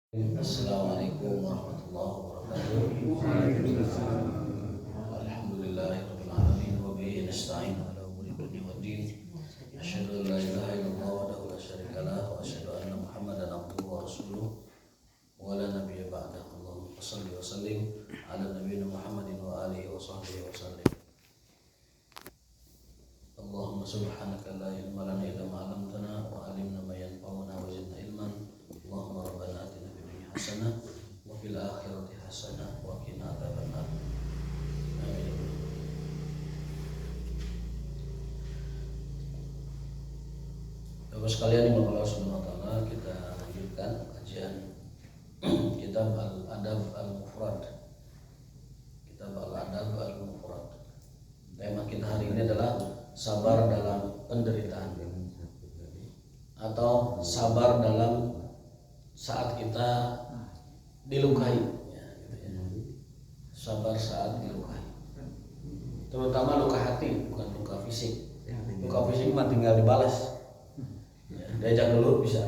Assalamualaikum warahmatullahi wabarakatuh. Alhamdulillahirabbil alamin wa bihi nasta'in ala umuri dunya waddin. Asyhadu an la ilaha illallah wahdahu la syarika lah wa asyhadu anna Muhammadan abduhu wa rasuluh wa la nabiyya ba'dahu. Allahumma shalli wa sallim ala nabiyyina Muhammadin wa alihi wa sahbihi wa sallim. Allahumma subhanaka la ilma lana illa ma 'allamtana wa 'allimna ma yanfa'una wa zidna ilman. Allahumma rabbana atina fid dunya hasanah wa fil akhirati hasanah wa qina adzabannar. Amin. Bapak sekalian yang Allah Subhanahu wa taala, kita lanjutkan kajian kitab Al-Adab Al-Mufrad. Kitab Al-Adab Al-Mufrad. Tema kita hari ini adalah sabar dalam penderitaan atau sabar dalam saat kita dilukai, ya, gitu ya. Sabar saat dilukai, terutama luka hati, bukan luka fisik. Luka fisik mah tinggal dibalas, ya, diajak gelut bisa,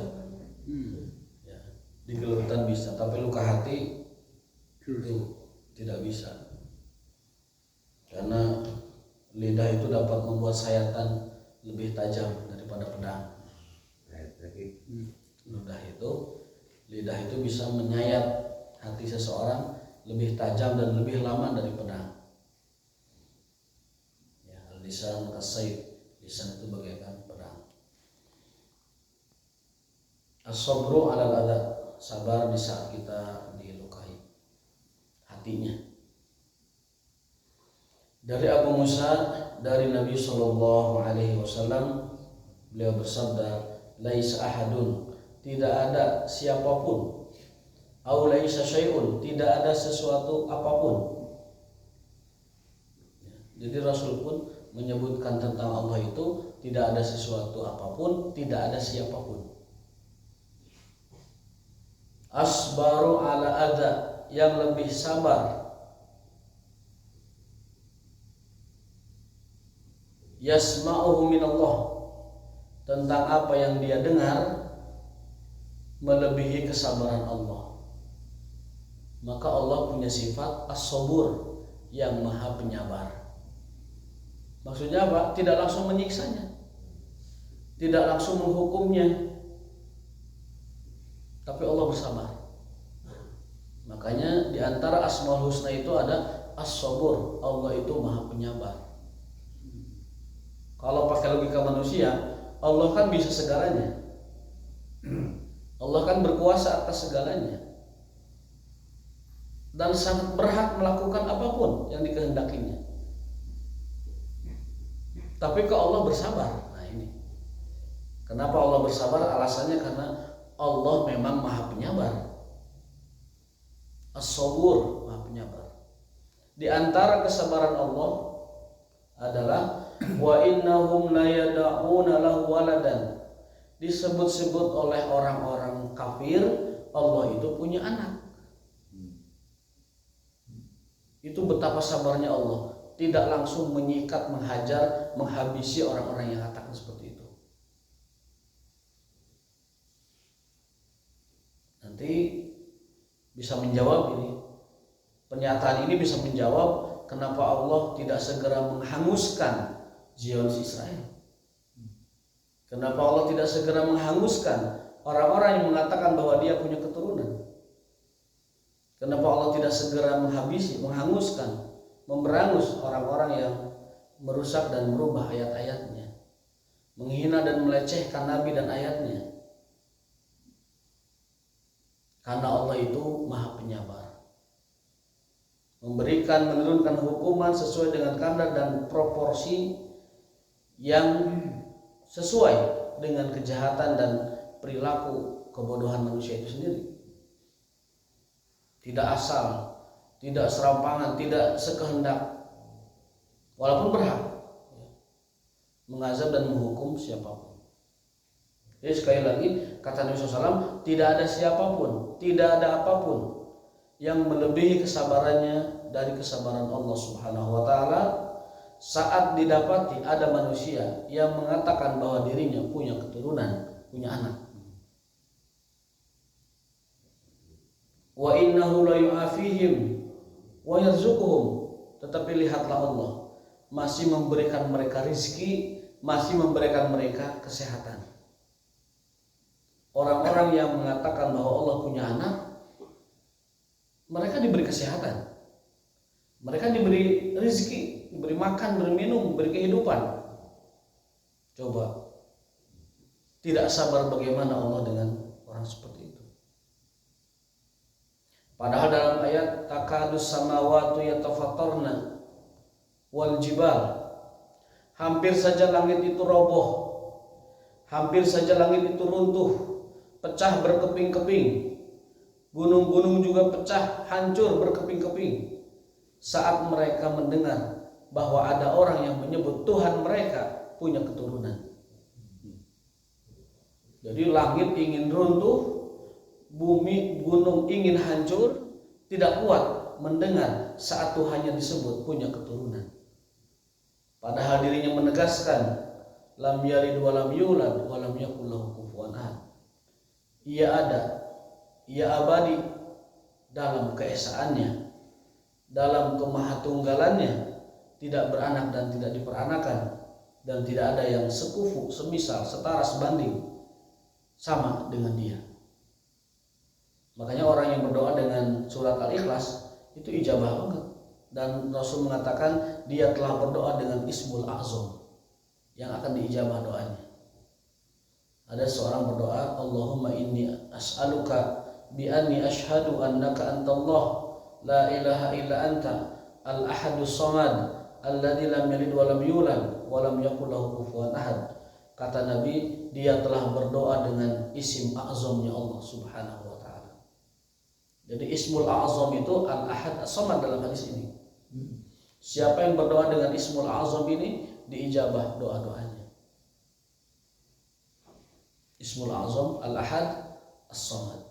ya, digelutan bisa, tapi luka hati itu tidak bisa, karena lidah itu dapat membuat sayatan lebih tajam daripada pedang. Lidah itu bisa menyayat hati seseorang lebih tajam dan lebih lama dari pedang. Ya, lisan kasayf, lisan itu bagaikan pedang. As-sabru 'alal adza, sabar di saat kita dilukai hatinya. Dari Abu Musa, dari Nabi Shallallahu Alaihi Wasallam, beliau bersabda, laisa ahadun, tidak ada siapapun, au laisa syai'un, tidak ada sesuatu apapun. Jadi Rasul pun menyebutkan tentang Allah itu tidak ada sesuatu apapun, tidak ada siapapun. Asbaru ala adza, yang lebih sabar, yasma'uhu minallah, tentang apa yang dia dengar melebihi kesabaran Allah. Maka Allah punya sifat as-sabur, yang maha penyabar. Maksudnya apa? Tidak langsung menyiksanya, tidak langsung menghukumnya, tapi Allah bersabar. Makanya di antara Asmaul Husna itu ada as-sabur, Allah itu maha penyabar. Kalau pakai logika manusia, Allah kan bisa segalanya. Allah kan berkuasa atas segalanya dan sangat berhak melakukan apapun yang dikehendakinya. Tapi kok Allah bersabar? Nah ini, kenapa Allah bersabar? Alasannya karena Allah memang maha penyabar. As-sabur, maha penyabar. Di antara kesabaran Allah adalah wa innahum la yad'una lahu waladan. Disebut-sebut oleh orang-orang kafir Allah itu punya anak. Itu betapa sabarnya Allah, tidak langsung menyikat, menghajar, menghabisi orang-orang yang katakan seperti itu. Nanti bisa menjawab ini, pernyataan ini bisa menjawab kenapa Allah tidak segera menghanguskan Zionis Israel. Kenapa Allah tidak segera menghanguskan orang-orang yang mengatakan bahwa dia punya keturunan? Kenapa Allah tidak segera menghabisi, menghanguskan, memberangus orang-orang yang merusak dan merubah ayat-ayatnya, menghina dan melecehkan Nabi dan ayatnya? Karena Allah itu maha penyabar, memberikan, menurunkan hukuman sesuai dengan kadar dan proporsi yang sesuai dengan kejahatan dan perilaku kebodohan manusia itu sendiri. Tidak asal, tidak serampangan, tidak sekehendak, walaupun berhak mengazab dan menghukum siapapun. Jadi sekali lagi kata Nabi SAW, tidak ada siapapun, tidak ada apapun yang melebihi kesabarannya dari kesabaran Allah Subhanahu wa taala saat didapati ada manusia yang mengatakan bahwa dirinya punya keturunan, punya anak. wa innahu la yu'afihim wa yarzuquhum, tetapi lihatlah Allah masih memberikan mereka rizki, masih memberikan mereka kesehatan. Orang-orang yang mengatakan bahwa Allah punya anak, mereka diberi kesehatan, mereka diberi rizki, diberi makan, diberi minum, diberi kehidupan. Coba, tidak sabar bagaimana Allah dengan orang seperti itu. Padahal dalam ayat takadus samawati yatafattarna wal jibal, hampir saja langit itu roboh, hampir saja langit itu runtuh, pecah berkeping-keping, gunung-gunung juga pecah, hancur berkeping-keping saat mereka mendengar bahwa ada orang yang menyebut Tuhan mereka punya keturunan. Jadi langit ingin runtuh, bumi, gunung ingin hancur, tidak kuat mendengar saat Tuhannya disebut punya keturunan. Padahal dirinya menegaskan lam yalid wa lam yulad wa lam yakul lahu kufuwan ahad. Ia ada, ia abadi dalam keesaannya, dalam kemahatunggalannya, tidak beranak dan tidak diperanakan, dan tidak ada yang sekufu, semisal, setara, sebanding sama dengan dia. Makanya orang yang berdoa dengan surat Al-Ikhlas itu ijabah banget. Dan Rasul mengatakan dia telah berdoa dengan Ismul A'zam yang akan diijabah doanya. Ada seorang berdoa, Allahumma inni as'aluka bi anni ashhadu annaka antallah la ilaha illa anta al-ahadus samad alladzi lam yalid wa lam yulad wa lam yakul lahu kufuwan ahad. Kata Nabi, dia telah berdoa dengan isim a'zamnya Allah Subhanahu wa taala. Jadi Ismul A'zam itu Al-Ahad As-Samad dalam hadis ini. Siapa yang berdoa dengan Ismul A'zam ini diijabah doa-doanya. Ismul A'zam Al-Ahad As-Samad.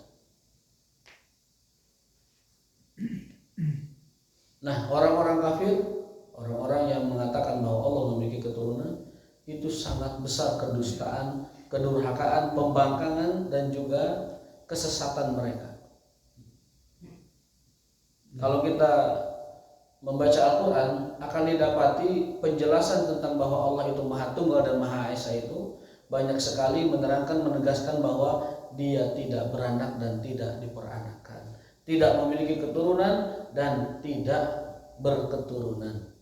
Nah, orang-orang kafir, orang-orang yang mengatakan bahwa Allah memiliki keturunan, itu sangat besar kedustaan, kedurhakaan, pembangkangan, dan juga kesesatan mereka. Kalau kita membaca Al-Quran, akan didapati penjelasan tentang bahwa Allah itu Maha Tunggal dan Maha Esa itu banyak sekali menerangkan, menegaskan bahwa dia tidak beranak dan tidak diperanakkan, tidak memiliki keturunan dan tidak berketurunan,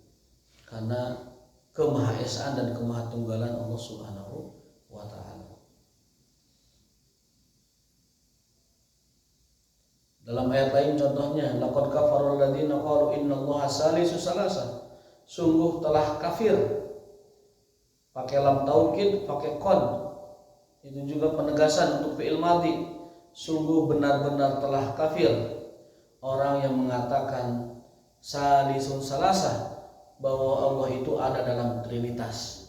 karena kemahaesaan dan kemahatunggalan Allah Subhanahu wa taala. Dalam ayat lain contohnya, laqad kafarul ladzina qalu innallaha salisu salasa. Sungguh telah kafir. Pakai lam taukid, pakai qad. Itu juga penegasan untuk fi'il madhi. Sungguh benar-benar telah kafir orang yang mengatakan salisun salasa, bahwa Allah itu ada dalam Trinitas.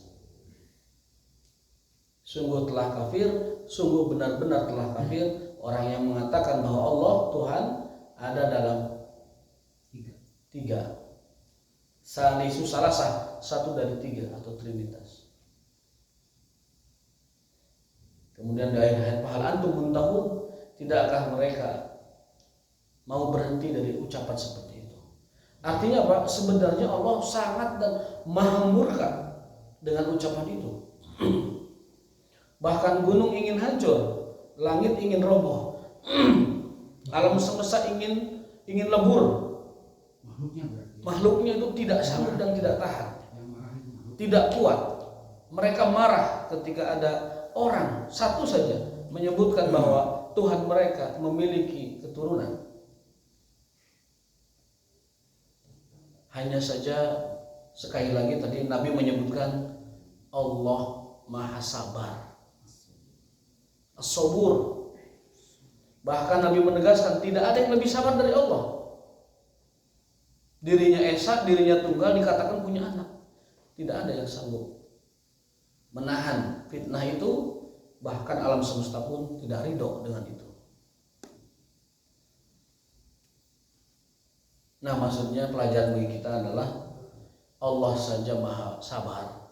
Sungguh telah kafir, sungguh benar-benar telah kafir orang yang mengatakan bahwa Allah Tuhan ada dalam tiga. Salisu salasa, satu dari tiga atau Trinitas. Kemudian dari ayat fahal antum muntahun, tidakkah mereka mau berhenti dari ucapan seperti itu? Artinya apa? Sebenarnya Allah sangat dan maha murka dengan ucapan itu. Bahkan gunung ingin hancur, langit ingin roboh, alam semesta ingin lebur. Makhluknya itu tidak sanggup dan tidak tahan, tidak kuat. Mereka marah ketika ada orang satu saja menyebutkan bahwa Tuhan mereka memiliki keturunan. Hanya saja sekali lagi tadi Nabi menyebutkan Allah Maha Sabar, As-Sabur. Bahkan Nabi menegaskan tidak ada yang lebih sabar dari Allah. Dirinya esa, dirinya tunggal, dikatakan punya anak. Tidak ada yang sanggup menahan fitnah itu. Bahkan alam semesta pun tidak ridho dengan itu. Nah, maksudnya pelajaran bagi kita adalah Allah saja Maha Sabar.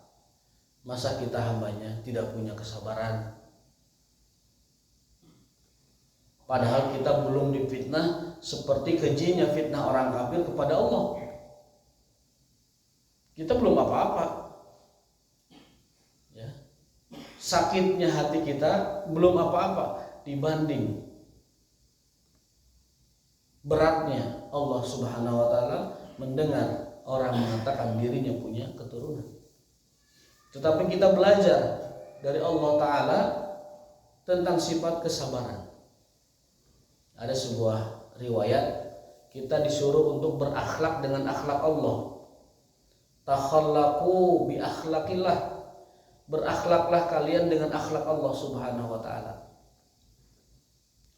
Masa kita hambanya tidak punya kesabaran? Padahal kita belum difitnah fitnah seperti kejinya fitnah orang kafir kepada Allah. Kita belum apa-apa. Ya. Sakitnya hati kita belum apa-apa dibanding beratnya Allah Subhanahu wa taala mendengar orang mengatakan dirinya punya keturunan. Tetapi kita belajar dari Allah taala tentang sifat kesabaran. Ada sebuah riwayat kita disuruh untuk berakhlak dengan akhlak Allah. Takhallaqu bi akhlaqillah. Berakhlaklah kalian dengan akhlak Allah Subhanahu wa taala.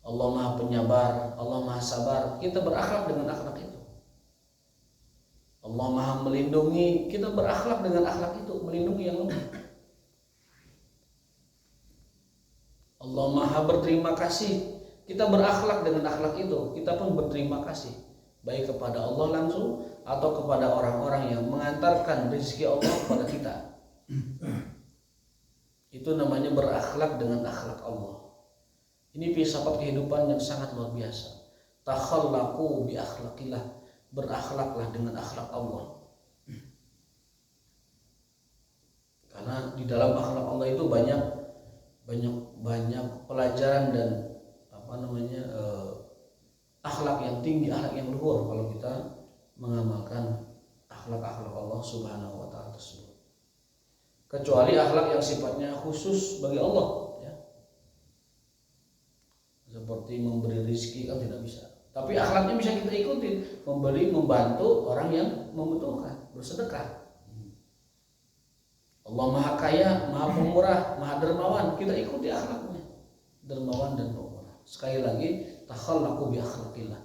Allah Maha Penyabar, Allah Maha Sabar. Kita berakhlak dengan akhlak itu. Allah Maha Melindungi, kita berakhlak dengan akhlak itu, melindungi yang lemah. Allah Maha Berterima Kasih. Kita berakhlak dengan akhlak itu, kita pun berterima kasih baik kepada Allah langsung atau kepada orang-orang yang mengantarkan rezeki Allah kepada kita. Itu namanya berakhlak dengan akhlak Allah. Ini filsafat kehidupan yang sangat luar biasa. Takhallaqu bi akhlaqillah. Berakhlaklah dengan akhlak Allah. Karena di dalam akhlak Allah itu banyak pelajaran dan akhlak yang tinggi, akhlak yang luhur kalau kita mengamalkan akhlak-akhlak Allah Subhanahu wa taala tersebut. Kecuali akhlak yang sifatnya khusus bagi Allah, ya. Seperti memberi rezeki kan tidak bisa. Tapi akhlaknya bisa kita ikuti, memberi, membantu orang yang membutuhkan, bersedekah. Allah Maha Kaya, Maha Pemurah, Maha Dermawan, kita ikuti akhlaknya, dermawan dan pemurah. Sekali lagi, takhallaqu bi akhlaqillah.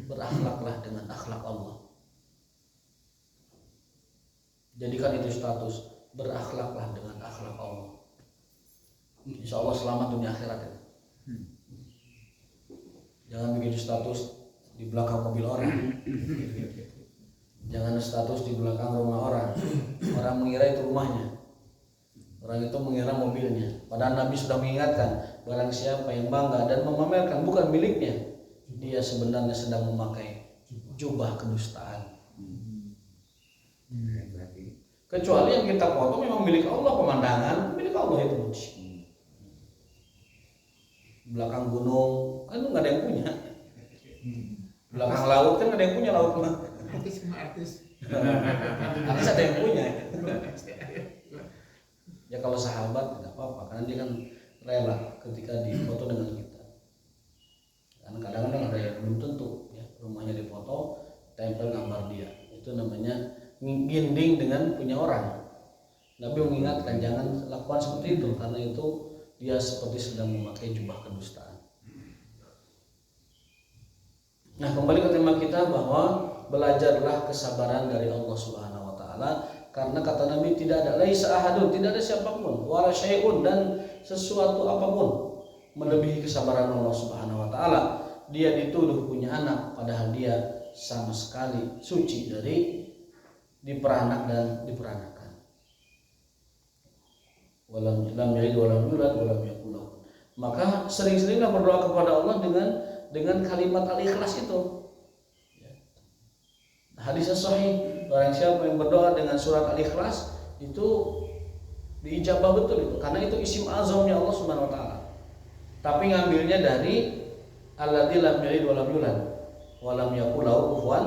Berakhlaklah dengan akhlak Allah. Jadikan itu status, berakhlaklah dengan akhlak Allah. Insya Allah selamat dunia akhirat ya. Jangan bikin status di belakang mobil orang. Jangan status di belakang rumah orang. Orang mengira itu rumahnya. Orang itu mengira mobilnya. Padahal Nabi sudah mengingatkan, barang siapa yang bangga dan memamerkan bukan miliknya, dia sebenarnya sedang memakai jubah kedustaan. Kecuali yang kita foto memang milik Allah, pemandangan milik Allah itu. Belakang gunung kan nggak ada yang punya. Belakang laut kan nggak ada yang punya laut mah. Artis ada yang punya. Ya kalau sahabat tidak apa-apa karena dia kan rela ketika difoto dengan kita. Karena kadang-kadang ada yang belum tentu ya rumahnya difoto tempel gambar dia. Itu namanya ginding dengan punya orang. Nabi mengingatkan jangan lakukan seperti itu karena itu dia seperti sedang memakai jubah kedustaan. Nah, kembali ke tema kita bahwa belajarlah kesabaran dari Allah Subhanahu wa taala. Karena kata Nabi tidak ada laisa ahadun, tidak ada siapapun, wala syai'un dan sesuatu apapun melebihi kesabaran Allah Subhanahu wa taala. Dia dituduh punya anak padahal dia sama sekali suci dari diperanak dan diperanakan. Walam yalid walam yulad walam yakul lahu. Maka sering-seringlah berdoa kepada Allah dengan kalimat al-ikhlas itu. Hadis sahih, barang siapa yang berdoa dengan surat Al-Ikhlas itu diijabah betul itu, karena itu isim azamnya Allah Subhanahu wa taala. Tapi ngambilnya dari alladzi lam yalid wa lam yulad wa lam yakul lahu kufuwan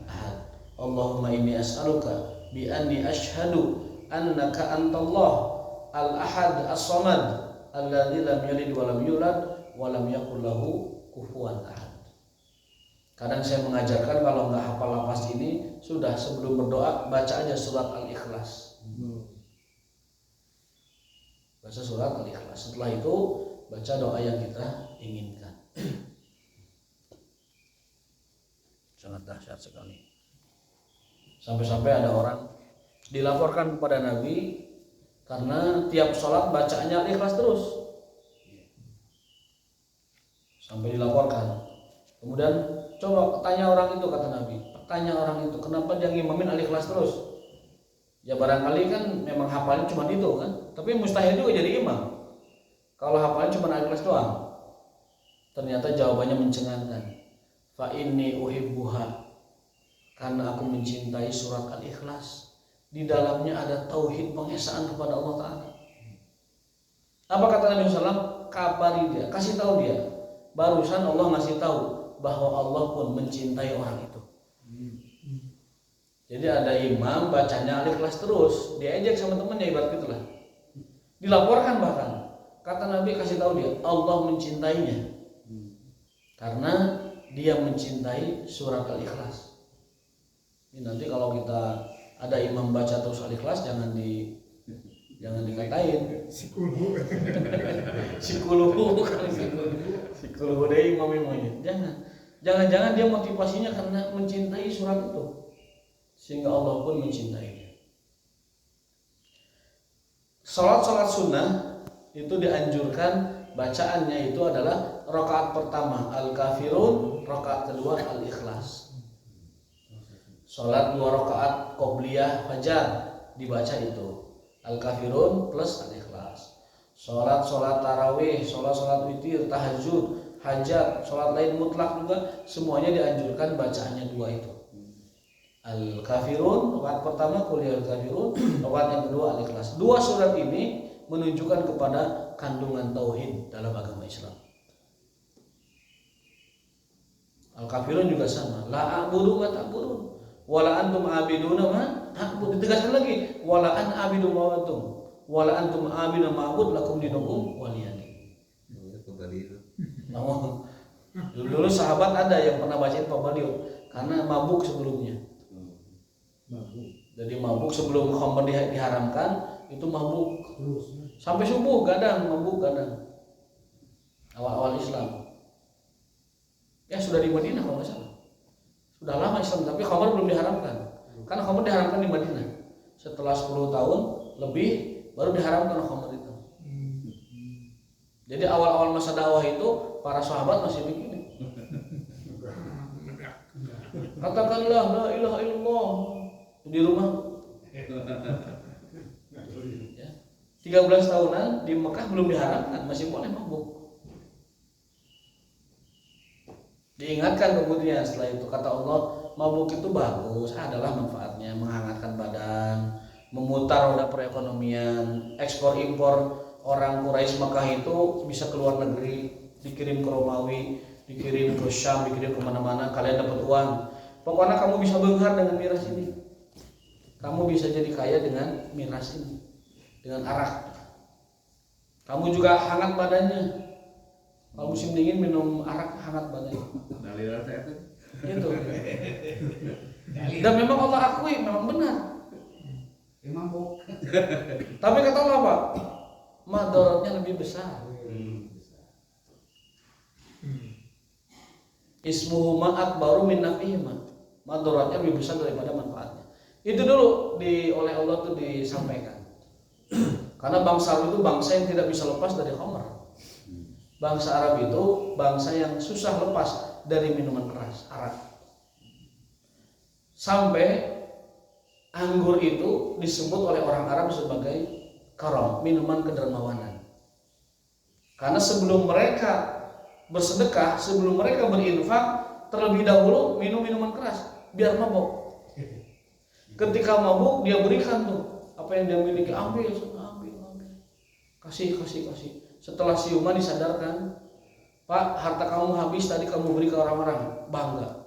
ahad. Allahumma inni as'aluka bi anni asyhadu annaka antallah al-ahad as-samad alladzi lam yalid wa lam yulad wa lam yakul lahu kufuwan ahad. Kadang saya mengajarkan kalau nggak hafal lafaz ini, sudah sebelum berdoa baca aja surat Al-Ikhlas. Baca surat Al-Ikhlas. Setelah itu baca doa yang kita inginkan. Sangat dahsyat sekali. Sampai-sampai ada orang dilaporkan kepada Nabi karena tiap sholat bacaannya Al-Ikhlas terus. Sampai dilaporkan. Kemudian coba tanya orang itu, kata Nabi, tanya orang itu kenapa dia ngimamin Al-Ikhlas terus. Ya barangkali kan memang hafalnya cuma itu kan, tapi mustahil juga jadi imam kalau hafalnya cuma Al-Ikhlas doang. Ternyata jawabannya mencengangkan. fa inni uhibbuha, karena aku mencintai surat Al-Ikhlas. Di dalamnya ada tauhid, pengesaan kepada Allah Ta'ala. Apa kata Nabi SAW? Kabari dia, kasih tahu dia. Barusan Allah ngasih tahu bahwa Allah pun mencintai orang itu. Jadi ada imam bacanya Al-Ikhlas terus, diajak sama temannya, ibarat gitulah. Dilaporkan bahkan. Kata Nabi kasih tahu dia, Allah mencintainya. Karena dia mencintai surat Al-Ikhlas. Ini nanti kalau kita ada imam baca terus Al-Ikhlas jangan dikatain sikuluhu deh imam-imamnya. Jangan dia motivasinya karena mencintai surat itu sehingga Allah pun mencintainya. Salat sunnah itu dianjurkan bacaannya itu adalah rakaat pertama Al-Kafirun, rakaat kedua Al-Ikhlas. Salat 2 rakaat qobliyah fajar dibaca itu Al-Kafirun plus Al-Ikhlas. Salat tarawih, salat witir, tahajud, hajat, salat lain mutlak juga semuanya dianjurkan bacaannya 2 itu. Al-Kafirun rakaat pertama kuliah Al-Kafirun, rakaat yang kedua Al-Ikhlas. 2 surat ini menunjukkan kepada kandungan tauhid dalam agama Islam. Al-Kafirun juga sama, la a'budu wa ta'budun wala antum abiduna ma a'bud. Ditegaskan lagi, wala an abidu ma antum wala antum abiduna ma a'bud lakum dinukum waliyadin. Dulu sahabat ada yang pernah bacain Pabaliut karena mabuk sebelumnya. Jadi mabuk sebelum khamr diharamkan itu mabuk sampai subuh kadang mabuk kadang. Awal-awal Islam. Ya sudah di Madinah kalau nggak salah. Sudah lama Islam tapi khamr belum diharamkan. Karena khamr diharamkan di Madinah. Setelah 10 tahun lebih baru diharamkan khamr itu. Jadi awal-awal masa dakwah itu para sahabat masih begini. Katakanlah la ilaha illallah di rumah. Ya. 13 tahunan di Mekah belum diharamkan, masih boleh mabuk. Diingatkan kemudian setelah itu kata Allah, mabuk itu bagus, adalah manfaatnya menghangatkan badan, memutar roda perekonomian, ekspor impor orang Quraisy Mekah itu bisa keluar negeri, dikirim ke Romawi, dikirim ke Syam, dikirim kemana-mana, kalian dapat uang. Pokoknya kamu bisa benghar dengan miras ini, kamu bisa jadi kaya dengan miras ini, dengan arak. Kamu juga hangat badannya. Kalau musim dingin minum arak hangat badannya. Itu. Dan memang Allah akui memang benar. Tapi kata Allah apa? Madaratnya lebih besar. Ismuhuma akbaru min nafihima. Madaratnya lebih besar daripada manfaatnya. Itu dulu oleh Allah itu disampaikan. Karena bangsa Arab itu bangsa yang tidak bisa lepas dari khamr. Bangsa Arab itu bangsa yang susah lepas dari minuman keras, arak. Sampai anggur itu disebut oleh orang Arab sebagai karam, minuman kedermawanan. Karena sebelum mereka bersedekah, sebelum mereka berinfak, terlebih dahulu minum minuman keras biar mabuk. Ketika mabuk dia berikan tuh apa yang dia miliki, ambil. Kasih. Setelah siuman disadarkan, Pak, harta kamu habis tadi kamu beri ke orang-orang, bangga.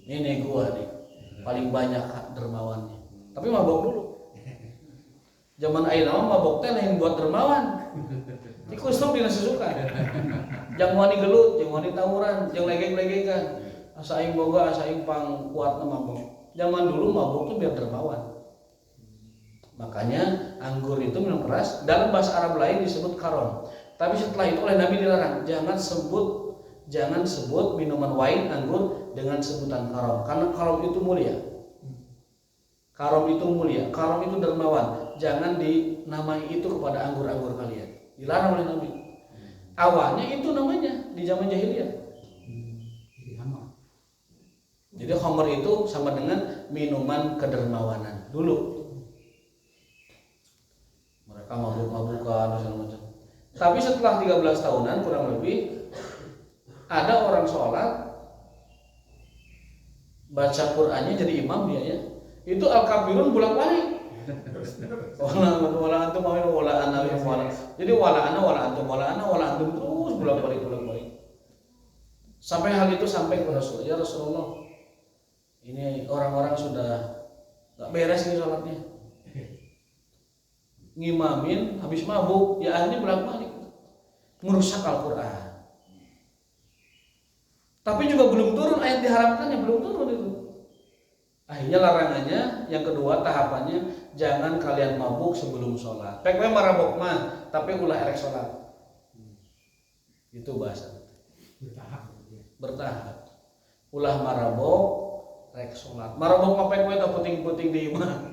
Ini gua nih, paling banyak dermawannya. Tapi mabok dulu. Zaman ayeuna mah mabok teh lain buat dermawan. Iku stop dina sesukan. Jang wani gelut, jang wani tawuran, jang legek-legekan. Asa aing boga, asa aing pang kuatna mabok. Zaman dulu mabok tuh biar dermawan. Makanya anggur itu minum keras, dalam bahasa Arab lain disebut karom. Tapi setelah itu oleh Nabi dilarang, jangan sebut minuman wine anggur dengan sebutan karom, karena karom itu mulia. Karom itu dermawan. Jangan dinamai itu kepada anggur-anggur kalian. Dilarang oleh Nabi. Awalnya itu namanya di zaman jahiliyah. Jadi khamr itu sama dengan minuman kedermawanan dulu. Mereka mabuk-mabukan segala macam. Tapi setelah 13 tahunan kurang lebih Ada orang sholat baca Qur'annya jadi imam dia ya. Itu al-kafirun bolak-balik. Wala antum wala ana wala. Jadi wala ana wala antum terus bolak-balik. Sampai hal itu sampai ke Rasul. Ya Rasulullah, ini orang-orang sudah nggak beres ini sholatnya. Ngimamin habis mabuk, ya akhirnya bolak-balik merusak Al-Quran. Tapi juga belum turun ayat diharamkannya, belum turun itu. Akhirnya larangannya yang kedua tahapannya, jangan kalian mabuk sebelum sholat. Pekwe marabok mah, tapi ulah erek sholat. Itu bahasa. Bertahap. Ulah marabok, rek sholat. Marabok mah pekwe tak puting-puting di imah.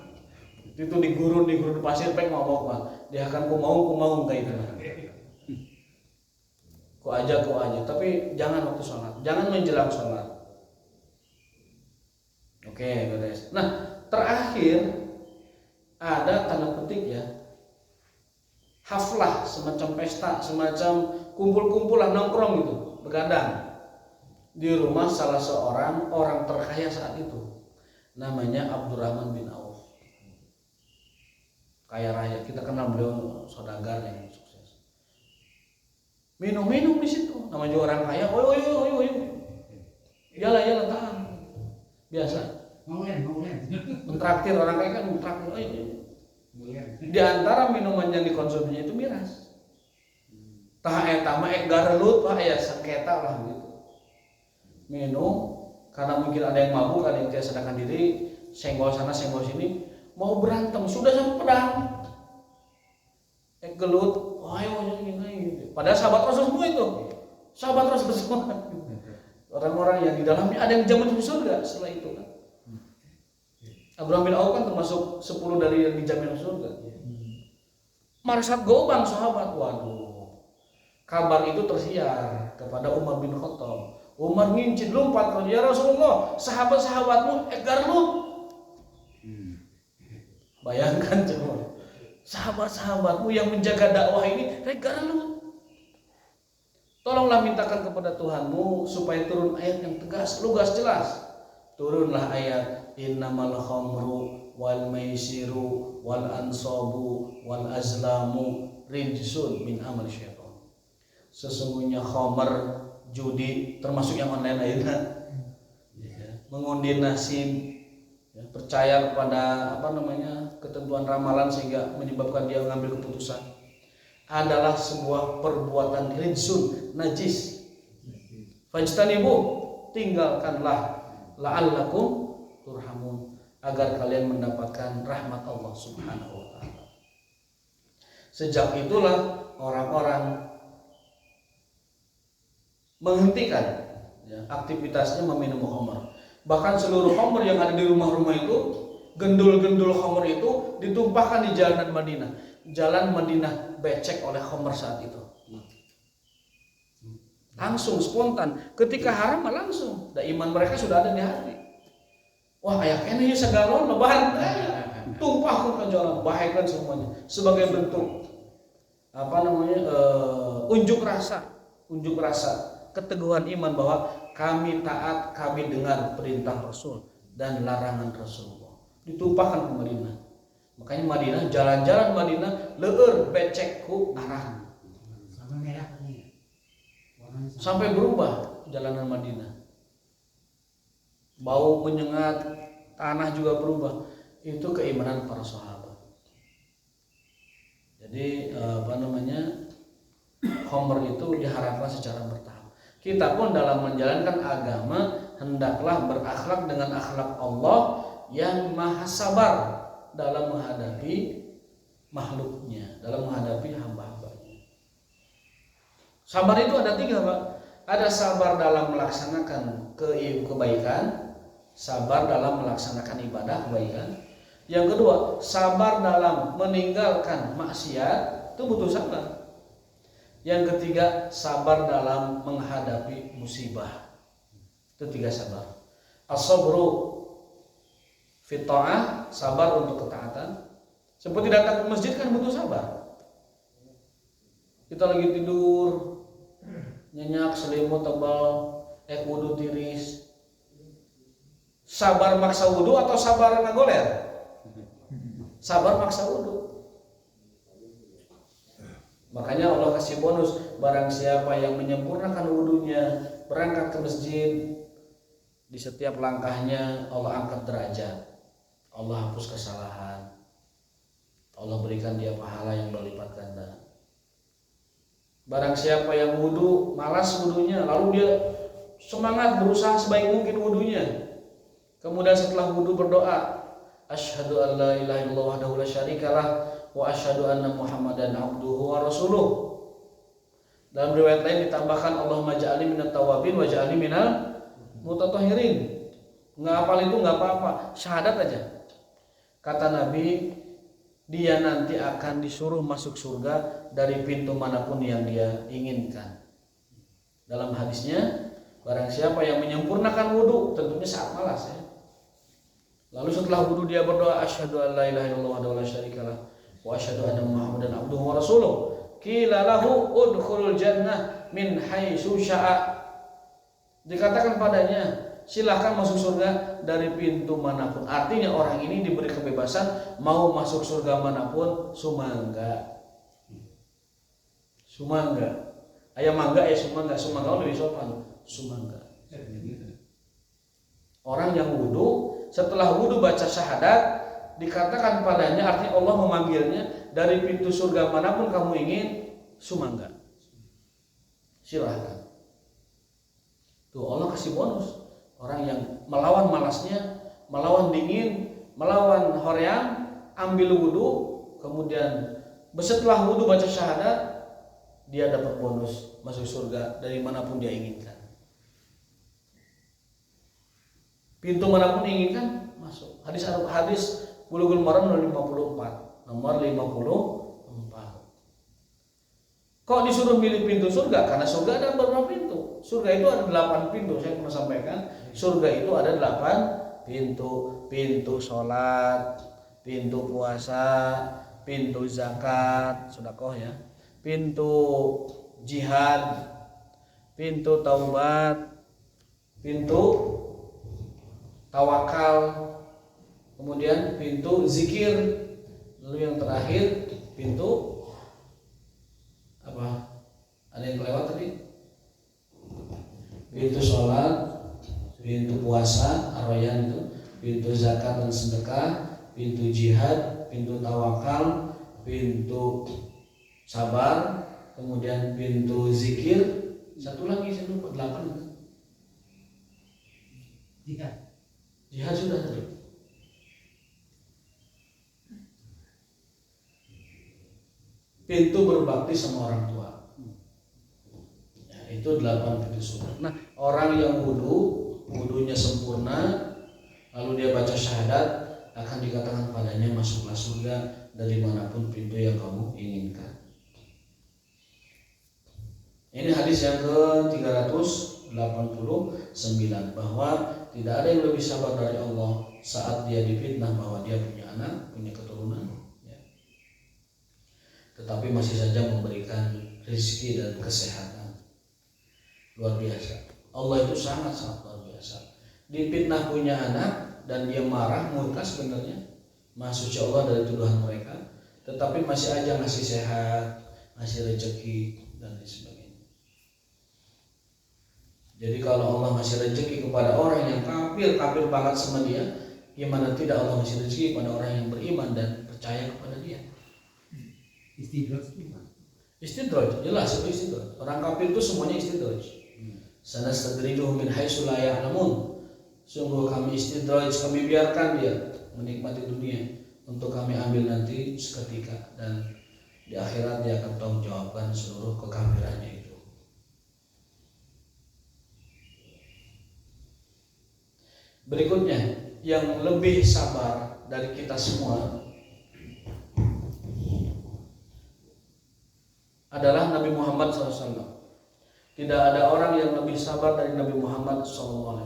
Itu di gurun pasir pek mabok mah. Dia akan ku mau kayak itu. Ku aja, tapi jangan waktu sholat, jangan menjelang sholat. Oke, beres. Nah, terakhir ada tanda petik ya, haflah, semacam pesta, semacam kumpul-kumpulan nongkrong gitu, begadang di rumah salah seorang orang terkaya saat itu, namanya Abdurrahman bin Auf, kaya raya. Kita kenal beliau saudagar yang sukses. Minum di situ, namanya juga orang kaya. Oyo. Yalah tahan. Biasa. Ngolen. Mentraktir orang kaya kan mentraktir. Di antara minuman yang dikonsumsinya itu miras. Tah eta mah garelut wah aya sengketa lah gitu. Minum karena mungkin ada yang mabuk, ada yang tidak sadarkan diri, senggol sana senggol sini, mau berantem sudah sampai pedang. Gelut, ayo gitu. Padahal sahabat Rasul semua itu. Sahabat Rasul semua. Orang-orang yang di dalamnya ada yang jamin surga setelah itu kan. Abraham bin Auf kan termasuk 10 dari yang dijamin surga. Marsat gobang sahabat, waduh. Kabar itu tersiar kepada Umar bin Khattab. Umar ngincin lompat, ya Rasulullah, sahabat-sahabatmu garlut. Bayangkan coba. Sahabat-sahabatmu yang menjaga dakwah ini garlut. Tolonglah mintakan kepada Tuhanmu supaya turun ayat yang tegas, lugas, jelas. Turunlah ayat innamal khamru wal maisiru wal ansabu wal azlamu rijsun min amal syaitan. Sesungguhnya khamr, judi, termasuk yang online akhirnya, mengundi nasib, percaya kepada ketentuan ramalan sehingga menyebabkan dia mengambil keputusan, adalah sebuah perbuatan rijsun, najis. Fajtanibu, tinggalkanlah, la'allakum turhamun, agar kalian mendapatkan rahmat Allah Subhanahu wa taala. Sejak itulah orang-orang menghentikan aktivitasnya meminum khamr. Bahkan seluruh khamr yang ada di rumah-rumah itu, gendul-gendul khamr itu ditumpahkan di jalanan Madinah. Jalan Madinah becek oleh khamr saat itu. Langsung spontan, ketika haram langsung, dan iman mereka sudah ada di hati. Wah, ayak ini segalon lebaran, tumpahkan ke jalan, bahayakan semuanya sebagai bentuk unjuk rasa keteguhan iman bahwa kami taat, kami dengar perintah Rasul dan larangan Rasulullah. Ditumpahkan ke Madinah. Makanya Madinah, jalan-jalan Madinah leur becek ku arah. Sampai berubah jalanan Madinah. Bau menyengat, tanah juga berubah. Itu keimanan para sahabat. Jadi khamr itu diharapkan secara bertahap. Kita pun dalam menjalankan agama hendaklah berakhlak dengan akhlak Allah yang maha sabar dalam menghadapi makhluknya, dalam menghadapi hamba-hambanya. Sabar itu ada 3, Pak. Ada sabar dalam melaksanakan kebaikan, sabar dalam melaksanakan ibadah kebaikan. Yang kedua, sabar dalam meninggalkan maksiat, itu butuh sabar. Yang ketiga, sabar dalam menghadapi musibah. Itu 3 sabar. As-sabru fi ta'ah, sabar untuk ketaatan. Seperti datang ke masjid kan butuh sabar. Kita lagi tidur, nyenyak selimut tebal, wudu tiris. Sabar maksa wudu atau sabar ngagoler? Sabar maksa wudu. Makanya Allah kasih bonus, barang siapa yang menyempurnakan wudunya, berangkat ke masjid, di setiap langkahnya Allah angkat derajat, Allah hapus kesalahan, Allah berikan dia pahala yang berlipat ganda. Barang siapa yang wudu, malas wudunya, lalu dia semangat berusaha sebaik mungkin wudunya, kemudian setelah wudu berdoa, asyhadu an la ilaha illallah wahdahu la syarikalah wa asyhadu anna muhammadan abduhu wa rasuluh. Dalam riwayat lain ditambahkan Allahumma ja'alni minat tawabin wa ja'alni minal mutatahhirin. Nggak hafal itu nggak apa-apa, syahadat aja. Kata Nabi, dia nanti akan disuruh masuk surga dari pintu manapun yang dia inginkan. Dalam hadisnya, barang siapa yang menyempurnakan wudu, tentunya saat malas ya. Lalu setelah wudu dia berdoa, asyhadu an la ilaha illallah wahdahu la syarikalah wa asyhadu anna muhammadan abduhu wa rasuluh. Qila lahu udkhulul jannah min haitsu syaa. Dikatakan padanya, silahkan masuk surga dari pintu manapun. Artinya orang ini diberi kebebasan mau masuk surga manapun, sumangga. Sumangga. Ayam mangga ya sumangga. Sumangga lebih sopan. Sumangga. Orang yang wudu, setelah wudu baca syahadat, dikatakan padanya, artinya Allah memanggilnya dari pintu surga manapun kamu ingin, sumangga. Silahkan. Tuh Allah kasih bonus. Orang yang melawan malasnya, melawan dingin, melawan hoream, ambil wudu, kemudian setelah wudu baca syahadat, dia dapat bonus masuk surga dari manapun dia inginkan. Pintu manapun diinginkan masuk. Hadis Bulughul Maram nomor 54. Kok disuruh milih pintu surga? Karena surga ada beberapa pintu. Surga itu ada 8 pintu. Saya pernah sampaikan. Surga itu ada 8 pintu. Pintu sholat, pintu puasa, pintu zakat, sedekah ya, pintu jihad, pintu taubat, pintu tawakal, kemudian pintu zikir, lalu yang terakhir pintu apa? Ada yang kelewat tadi? Pintu sholat, pintu puasa, arwayan itu, pintu zakat dan sedekah, pintu jihad, pintu tawakal, pintu sabar, kemudian pintu zikir, satu lagi saya lupa, 8. Jihad sudah tadi. Pintu berbakti sama orang tua. Ya, itu 8 pintu surga. Nah, orang yang wudunya sempurna, lalu dia baca syahadat, akan dikatakan padanya masuklah surga dari manapun pintu yang kamu inginkan. Ini hadis yang ke-389, bahwa tidak ada yang lebih sabar dari Allah saat dia difitnah bahwa dia punya anak, punya keturunan, ya. Tetapi masih saja memberikan rezeki dan kesehatan. Luar biasa. Allah itu sangat luar biasa. Difitnah punya anak dan dia marah, murka sebenarnya, Maha suci Allah dari tuduhan mereka, tetapi masih aja ngasih sehat, ngasih rezeki dan lain sebagainya. Jadi kalau Allah ngasih rezeki kepada orang yang kafir banget sama dia, gimana tidak Allah ngasih rezeki kepada orang yang beriman dan percaya kepada dia? Istidraj, jelas itu istidraj. Orang kafir itu semuanya istidraj. Sanastadrijuhum min haitsu la ya'lamun. Sungguh kami istidraj, kami biarkan dia menikmati dunia untuk kami ambil nanti seketika, dan di akhirat dia akan tanggung jawabkan seluruh kekafirannya itu. Berikutnya, yang lebih sabar dari kita semua adalah Nabi Muhammad SAW. Tidak ada orang yang lebih sabar dari Nabi Muhammad SAW.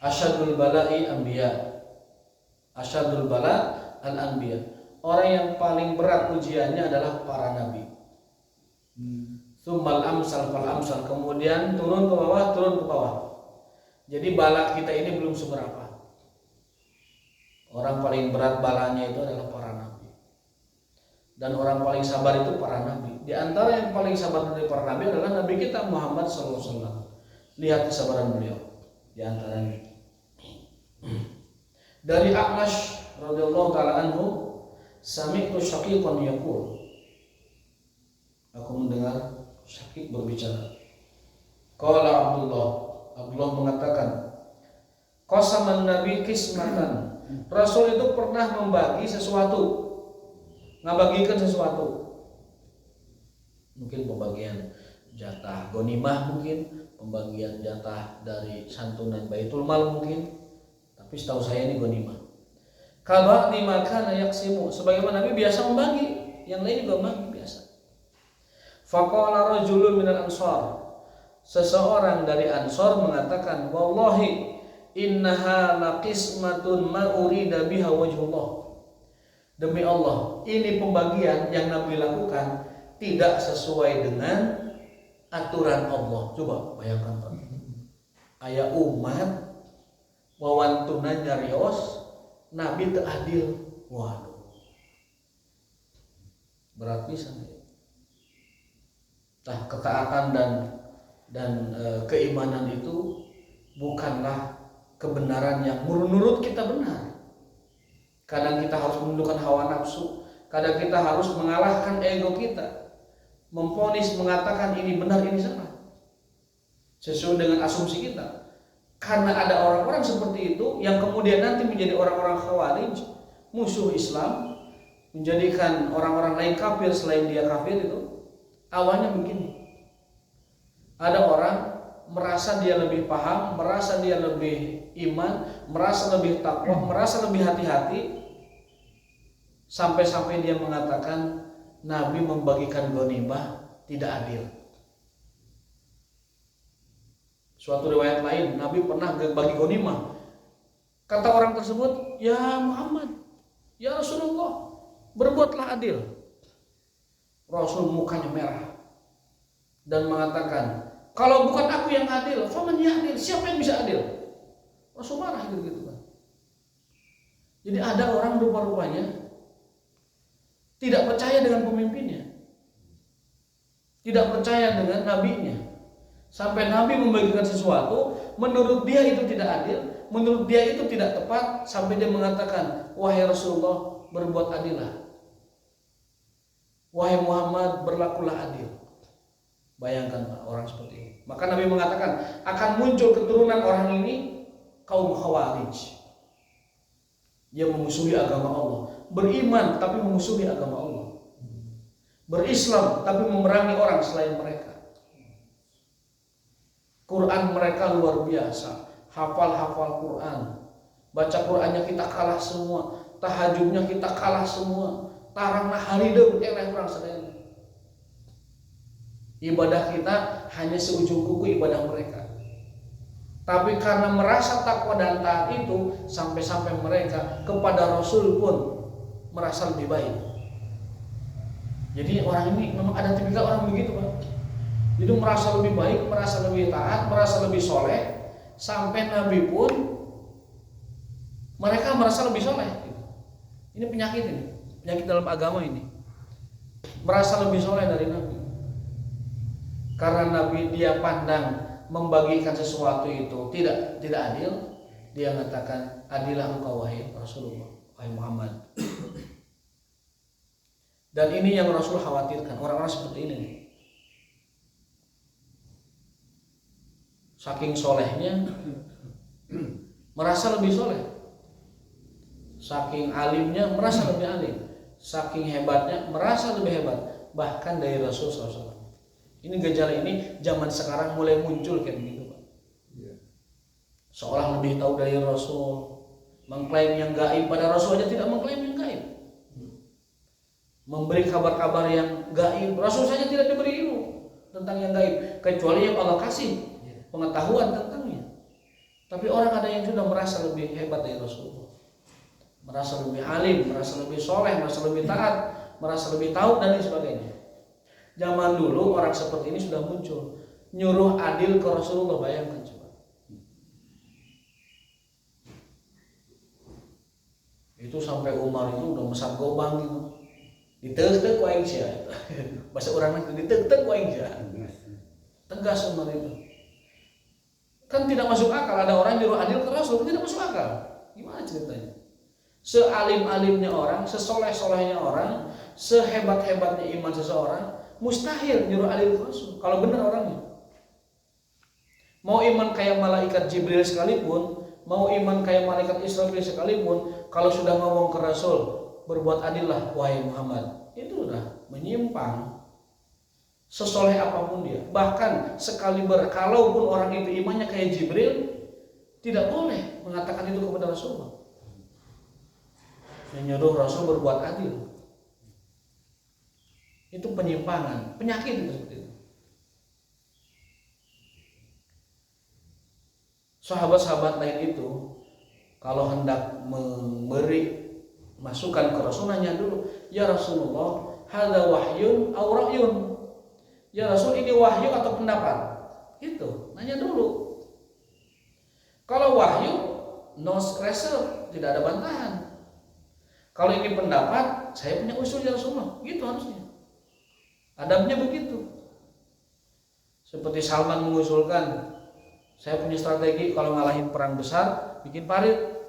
Asyadul bala'i anbiya. Asyadul bala' al-anbiya. Orang yang paling berat ujiannya adalah para nabi. tsummal amsal fal amsal, kemudian turun ke bawah. Jadi bala kita ini belum seberapa. Orang paling berat balanya itu adalah para nabi. Dan orang paling sabar itu para nabi. Di antara yang paling sabar dari para nabi adalah nabi kita Muhammad SAW. Lihat kesabaran beliau di antaranya. Dari A'mash radhiyallahu taala anhu, sami'tu Syaqiqan yaqul. Aku mendengar Syaqiq berbicara. Qala Abdullah mengatakan, qasaman nabi qismatan. Rasul itu pernah membagi sesuatu, ngabagikan sesuatu. Mungkin pembagian jatah ghanimah, mungkin pembagian jatah dari santunan Baitul Mal mungkin. Tapi setahu saya ini ghanimah. Kaba dimakan yaksimu, sebagaimana Nabi biasa membagi, yang lain juga membagi biasa. Faqala rajulun minal ansar. Seseorang dari Ansor mengatakan, wallahi innaha laqismatun ma urida biha wajhullah. Demi Allah, ini pembagian yang Nabi lakukan tidak sesuai dengan aturan Allah. Coba bayangkan Pak. Aya umat wawantuna nyarios, Nabi teu adil. Waduh. Berat pisan. Tah ketaatan dan keimanan itu bukanlah kebenaran yang menurut kita benar. Kadang kita harus menundukkan hawa nafsu, kadang kita harus mengalahkan ego kita, memvonis mengatakan ini benar ini salah sesuai dengan asumsi kita. Karena ada orang-orang seperti itu yang kemudian nanti menjadi orang-orang khawarij, musuh Islam, menjadikan orang-orang lain kafir selain dia kafir. Itu awalnya begini. Ada orang merasa dia lebih paham, merasa dia lebih iman, merasa lebih takwa, merasa lebih hati-hati, sampai-sampai dia mengatakan Nabi membagikan ghanimah tidak adil. Suatu riwayat lain, Nabi pernah bagi ghanimah. Kata orang tersebut, ya Muhammad, ya Rasulullah, berbuatlah adil. Rasul mukanya merah dan mengatakan, kalau bukan aku yang adil, faman yahdil, siapa yang bisa adil? Rasul marah gitu kan. Jadi ada orang rupa-rupanya tidak percaya dengan pemimpinnya, tidak percaya dengan nabinya. Sampai Nabi membagikan sesuatu, menurut dia itu tidak adil, menurut dia itu tidak tepat, sampai dia mengatakan, wahai Rasulullah, berbuat adillah. Wahai Muhammad, berlakulah adil. Bayangkan Pak, orang seperti ini. Maka Nabi mengatakan akan muncul keturunan orang ini kaum khawarij yang memusuhi agama Allah, beriman tapi memusuhi agama Allah, berislam tapi memerangi orang selain mereka. Quran mereka luar biasa, hafal Quran, baca Qurannya kita kalah semua, tahajudnya kita kalah semua, tarangna harideung eleh urang sadaya. Ibadah kita hanya seujung kuku ibadah mereka. Tapi karena merasa takwa dan taat itu, sampai-sampai mereka kepada Rasul pun merasa lebih baik. Jadi orang ini memang ada tipikal orang begitu Pak. Jadi merasa lebih baik, merasa lebih taat, merasa lebih soleh, sampai Nabi pun mereka merasa lebih soleh. Ini penyakit ini, penyakit dalam agama ini. Merasa lebih soleh dari Nabi. Karena Nabi dia pandang membagikan sesuatu itu tidak adil, dia mengatakan adilah engkau wahai Rasulullah, wahai Muhammad. Dan ini yang Rasul khawatirkan, orang-orang seperti ini nih. Saking solehnya merasa lebih soleh, saking alimnya merasa lebih alim, saking hebatnya merasa lebih hebat, bahkan dari Rasul SAW. Ini gejala ini zaman sekarang mulai muncul kayak begitu Pak. Seolah lebih tahu dari Rasul, mengklaim yang gaib, pada Rasul aja tidak mengklaim yang gaib, memberi kabar-kabar yang gaib. Rasul saja tidak diberi ilmu tentang yang gaib, kecuali yang Allah kasih pengetahuan tentangnya. Tapi orang ada yang sudah merasa lebih hebat dari Rasulullah, merasa lebih alim, merasa lebih soleh, merasa lebih taat, merasa lebih tahu dan lain sebagainya. Zaman dulu orang seperti ini sudah muncul, nyuruh adil ke Rasulullah, bayangkan coba. Itu sampai Umar itu udah mesak gobang gitu. Diteuk-teuk ku aing sia. Bahasa urang itu diteuk-teuk ku aing sia. Tegas Umar itu. Kan tidak masuk akal ada orang nyuruh adil ke Rasul, tidak masuk akal. Gimana ceritanya? Sealim-alimnya orang, sesoleh-solehnya orang, sehebat-hebatnya iman seseorang, mustahil nyuruh adil ke Rasul kalau benar orangnya. Mau iman kayak malaikat Jibril sekalipun, mau iman kayak malaikat Israfil sekalipun, kalau sudah ngomong ke Rasul, berbuat adillah wahai Muhammad, itu udah menyimpang. Sesoleh apapun dia, bahkan sekaliber kalaupun orang itu imannya kayak Jibril, tidak boleh mengatakan itu kepada Rasulullah. Menyuruh Rasul berbuat adil, itu penyimpangan, penyakit itu seperti itu. Sahabat-sahabat lain itu kalau hendak memberi masukan ke Rasul, nanya dulu, ya Rasulullah, hadza wahyun aw ra'yun? Ya Rasul, ini wahyu atau pendapat? Itu, nanya dulu. Kalau wahyu, no scratcher, tidak ada bantahan. Kalau ini pendapat, saya punya usul ya Rasulullah, gitu harusnya. Adabnya begitu. Seperti Salman mengusulkan, saya punya strategi kalau ngalahin perang besar, bikin parit.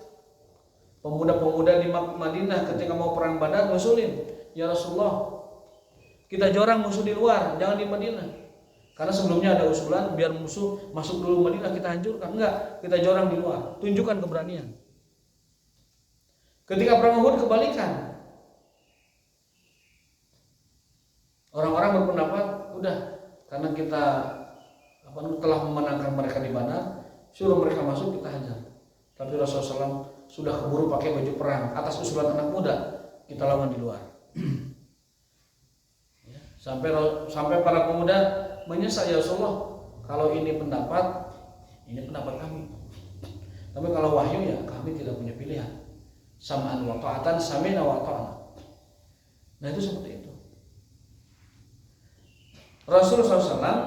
Pemuda-pemuda di Madinah ketika mau perang Badar ngusulin, ya Rasulullah, kita jorang musuh di luar, jangan di Madinah. Karena sebelumnya ada usulan biar musuh masuk dulu Madinah kita hancurkan. Enggak, kita jorang di luar, tunjukkan keberanian. Ketika perang Uhud kebalikan. Orang-orang berpendapat, udah karena kita telah memenangkan mereka di Badar, suruh mereka masuk, kita hajar. Tapi Rasulullah SAW sudah keburu pakai baju perang atas usulan anak muda, kita lawan di luar. Sampai para pemuda menyesal, ya Rasulullah, kalau ini pendapat kami. Tapi kalau wahyu ya kami tidak punya pilihan. Sam'an wa ta'atan, sami'na wa ta'ana. Nah itu seperti itu. Rasulullah SAW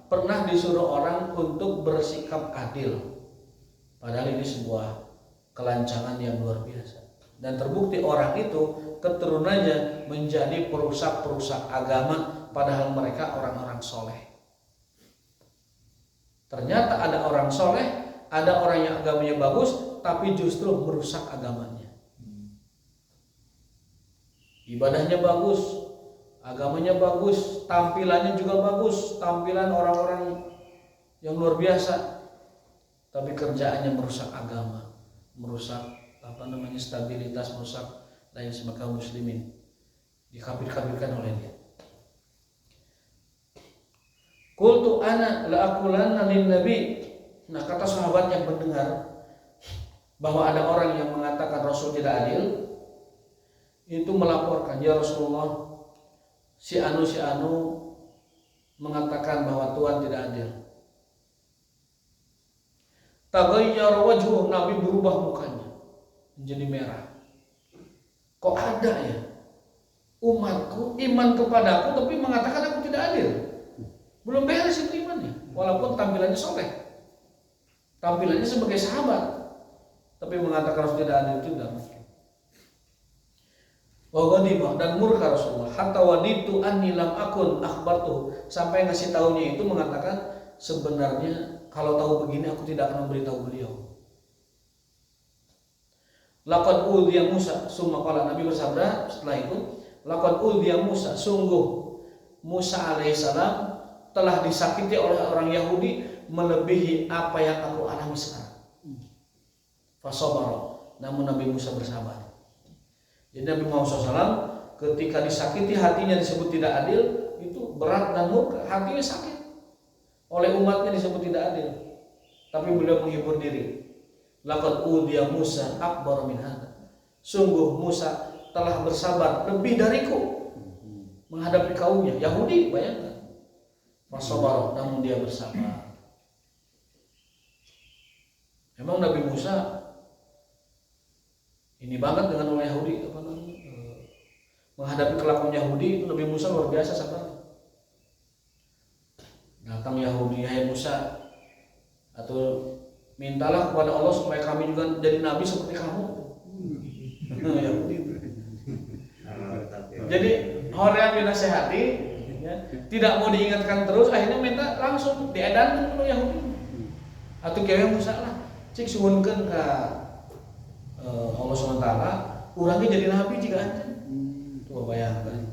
pernah disuruh orang untuk bersikap adil. Padahal ini sebuah kelancangan yang luar biasa. Dan terbukti orang itu keturunannya menjadi perusak-perusak agama, padahal mereka orang-orang soleh. Ternyata ada orang soleh, ada orang yang agamanya bagus, tapi justru merusak agamanya. Ibadahnya bagus, agamanya bagus, tampilannya juga bagus, tampilan orang-orang yang luar biasa, tapi kerjaannya merusak agama, merusak stabilitas, merusak lain semacam muslimin, dikafir-kafirkan oleh dia. Qultu ana la aqulanna lin nabi. Nah, kata sahabat yang mendengar bahwa ada orang yang mengatakan Rasul tidak adil, itu melaporkan, ya Rasulullah, si anu mengatakan bahwa Tuhan tidak adil. Taghayyara wajhu, Nabi berubah mukanya menjadi merah. Kok ada ya umatku iman kepadaku tapi mengatakan aku tidak adil? Belum beres itu imannya, walaupun tampilannya soleh, tampilannya sebagai sahabat, tapi mengatakan harus tidak adil itu tidak mungkin. Wa ghadibah, dan murka Rasulullah, hatta waditu anni lam akun akhbartuhu, sampai ngasih tahunya itu mengatakan sebenarnya kalau tahu begini aku tidak akan memberitahu beliau. Laqad udhiya Musa, summa qala, Nabi bersabda setelah itu, laqad udhiya Musa, sungguh Musa alaihissalam telah disakiti oleh orang Yahudi melebihi apa yang aku alami sekarang. Fasabara, namun Nabi Musa bersabar. Jadi Nabi Muhammad SAW ketika disakiti hatinya disebut tidak adil, itu berat dan murka, hatinya sakit. Oleh umatnya disebut tidak adil, tapi beliau menghibur diri. Laqad udhiya Musa akbar min hadza. Sungguh Musa telah bersabar lebih dariku menghadapi kaumnya Yahudi, bayangkan. Fasabara, namun dia bersabar. Memang Nabi Musa ini banget dengan orang Yahudi, menghadapi kelakuan Yahudi itu Nabi Musa luar biasa sabar. atau mintalah kepada Allah supaya kami juga jadi nabi seperti kamu. Yahudi. Jadi hoream dinasehati, ya, tidak mau diingatkan terus, akhirnya minta langsung diedankan ke Yahudi. Atau kieu Musa lah, cik suhunkeun ka Allah SWT, urangnya jadi nabi jika anjeun. Tuh bayangkan.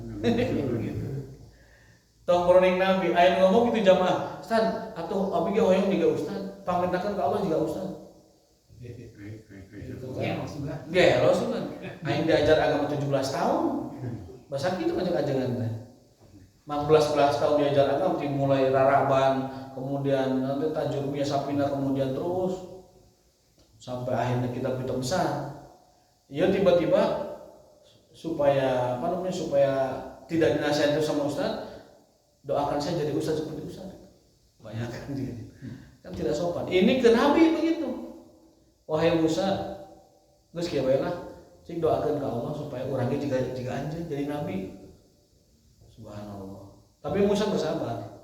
Gitu. Tong broning nabi, aya ngomong gitu jamaah, Ustaz, atuh abi ge hoyong juga Ustaz, pamintakeun ka Allah juga Ustaz. Gelos kan. Aing diajar agama 17 tahun. Bahasa kitu kajeng-kajengan teh. 15 tahun diajar agama mulai raraban, kemudian nanti tajur biasa pindah kemudian terus sampai akhirnya kita pindah besar. Iya tiba-tiba supaya supaya tidak dinasihati sama Ustaz, doakan saya jadi Ustaz seperti Ustaz. Bayangkan gitu. Kan tidak sopan. Ini ke Nabi begitu. Wahai Musa, geus kieu bae lah, cik doakeun ka Allah supaya urang ge jiga anjeun jadi nabi. Subhanallah. Tapi Musa bersabar.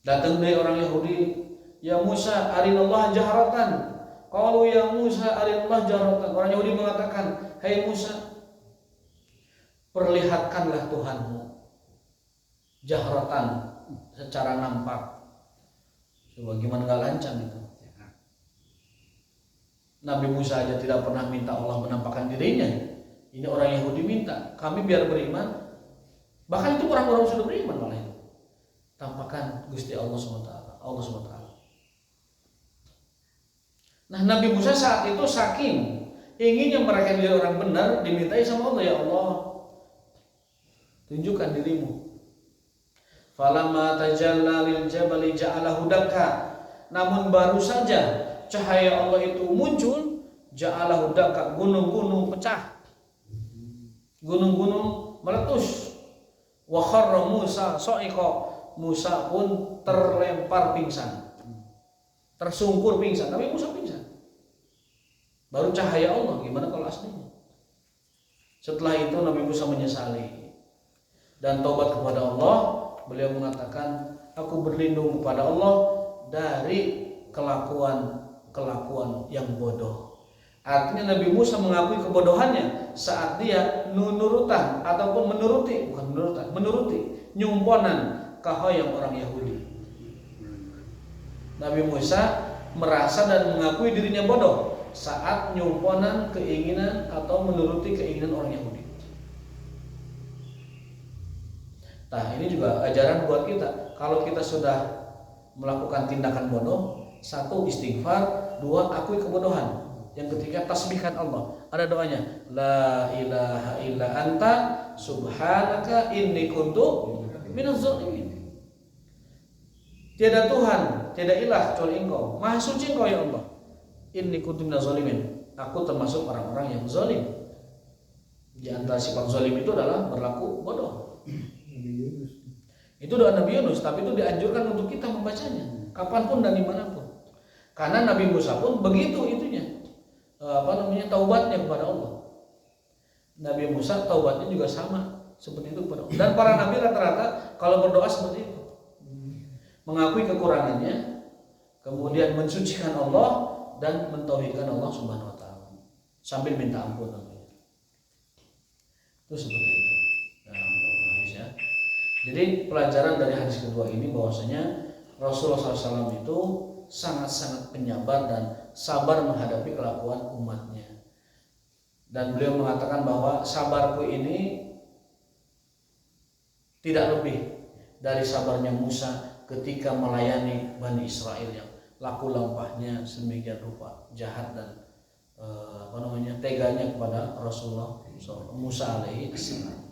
Datang deui orang Yahudi, "Ya Musa, arinallah jaharatan." Qalu ya Musa arinallah jaharatan. Orang Yahudi mengatakan, "Hai Musa, perlihatkanlah Tuhanmu jaharatan, secara nampak." Coba gimana enggak lancang itu. Nabi Musa aja tidak pernah minta Allah menampakkan dirinya. Ini orang Yahudi minta, kami biar beriman. Bahkan itu orang-orang sudah beriman malah itu. Tampakkan Gusti Allah SWT. Nah, Nabi Musa saat itu saking inginnya mereka menjadi orang benar, dimintai sama Allah, ya Allah, tunjukkan dirimu. Falamma tajalla lil jabali ja'alahu dakka. Namun baru saja cahaya Allah itu muncul, ja'alahu dakka, gunung-gunung pecah, gunung-gunung meletus. Wa kharra Musa sa'iqa, Musa pun terlempar pingsan, tersungkur pingsan. Tapi Musa pingsan. Baru cahaya Allah, gimana kalau aslinya? Setelah itu Nabi Musa menyesali dan taubat kepada Allah. Beliau mengatakan, aku berlindung kepada Allah dari kelakuan yang bodoh. Artinya Nabi Musa mengakui kebodohannya saat dia nunurutan ataupun menuruti nyumponan kahoyong orang Yahudi. Nabi Musa merasa dan mengakui dirinya bodoh saat nyumponan keinginan atau menuruti keinginan orang Yahudi. Nah, ini juga ajaran buat kita. Kalau kita sudah melakukan tindakan bodoh, satu istighfar, dua akui kebodohan. Yang ketiga tasbihkan Allah. Ada doanya, la ilaha illa anta subhanaka inni kuntu minaz zalimin. Tiada Tuhan, tiada ilah kecuali Engkau. Maha suci Engkau ya Allah. Inni kuntu minaz zalimin. Aku termasuk orang-orang yang zalim. Di antara sifat zalim itu adalah berlaku bodoh. Itu doa Nabi Yunus, tapi itu dianjurkan untuk kita membacanya kapanpun dan dimanapun. Karena Nabi Musa pun begitu itunya, taubatnya kepada Allah. Nabi Musa taubatnya juga sama seperti itu kepada Allah. Dan para nabi rata-rata kalau berdoa seperti itu, mengakui kekurangannya, kemudian mensucikan Allah dan mentauhidkan Allah Subhanahu Wa Taala sambil minta ampun. Itu seperti itu. Jadi pelajaran dari hadis kedua ini bahwasanya Rasulullah SAW itu sangat-sangat penyabar dan sabar menghadapi kelakuan umatnya. Dan beliau mengatakan bahwa sabarku ini tidak lebih dari sabarnya Musa ketika melayani Bani Israel yang laku lampahnya sedemikian rupa jahat dan teganya kepada Rasulullah Musa alaihi salam.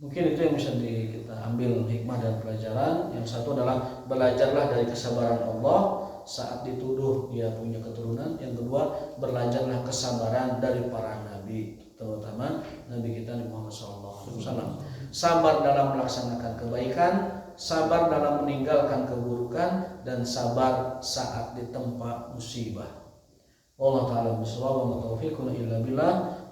Mungkin itu yang bisa kita ambil hikmah dan pelajaran. Yang satu adalah belajarlah dari kesabaran Allah saat dituduh dia punya keturunan. Yang kedua, belajarlah kesabaran dari para nabi, terutama Nabi kita Nabi Muhammad SAW. Sabar dalam melaksanakan kebaikan, sabar dalam meninggalkan keburukan, dan sabar saat ditempa musibah. Allah Ta'ala bisawab wa taufiqun illa billah.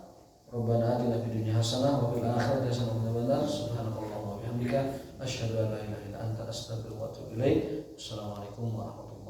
Rabbana atina fid dunya hasanah wa fil akhirati hasanah wa qina adzabannar. Subhanakallahumma wa bihamdika asyhadu an la ilaha illa anta astaghfiruka wa atubu ilaik. Assalamualaikum warahmatullahi wabarakatuh.